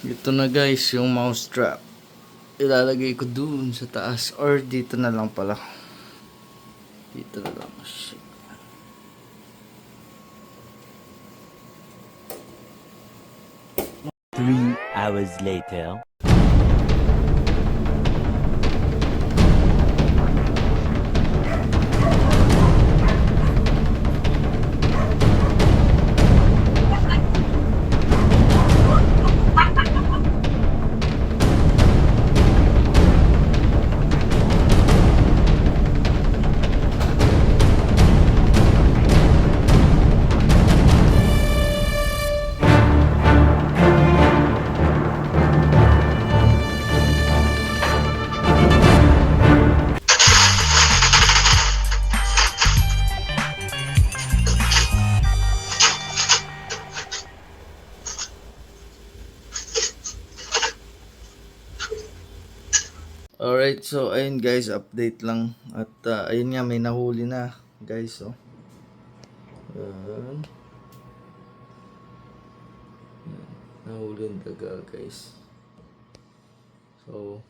Ito na guys, yung mouse trap. Ilalagay ko dun sa taas or dito na lang pala. Dito na lang. Shit. 3 hours later. Alright, so ayun guys, update lang. At ayun nga, may nahuli na guys. Oh. Ayan. Nahuli yung daga guys. So,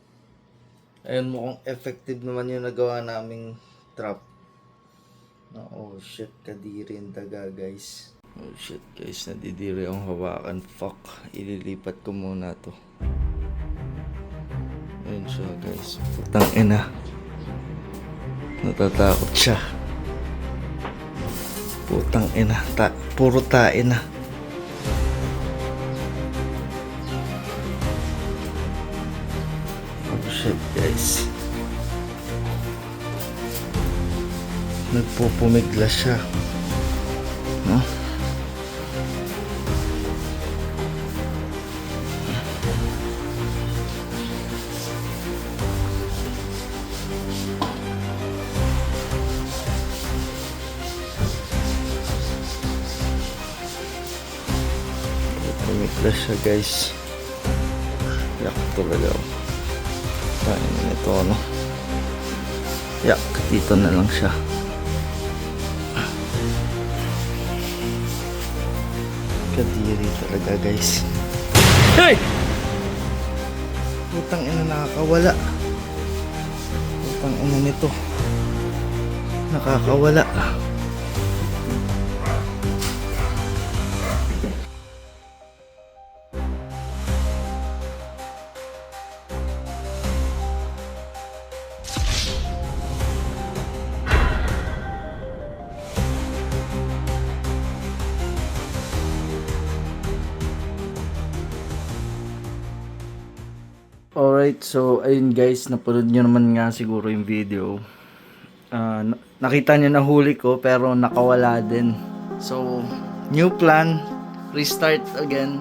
ayun, mukhang effective naman yung nagawa naming trap. Oh shit, kadiri yung daga guys. Oh shit guys, nadidiri ang hawakan. Fuck, ililipat ko muna to. Ayun siya guys, putang ina. Natatakot siya. Putang ina, puro tae na. Oh shit guys. Nagpupumigla siya. No? Pumigla siya guys. Yak talaga. Kain na ito ano. Yak, dito na lang siya. Kadiri talaga guys. Hey! Putang ina, nakakawala. Putang ina nito. Nakakawala. Alright, so ayun guys, napanood nyo naman nga siguro yung video. Nakita nyo na huli ko pero nakawala din. So, new plan, restart again.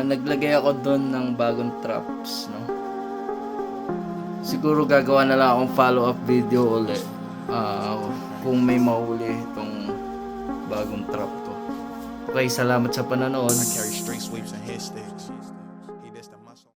Naglagay ako doon ng bagong traps, no? Siguro gagawa na lang akong follow-up video ulit. Kung may mahuli itong bagong trap ko. Okay, salamat sa panonood. I carry straight sweeps and head sticks.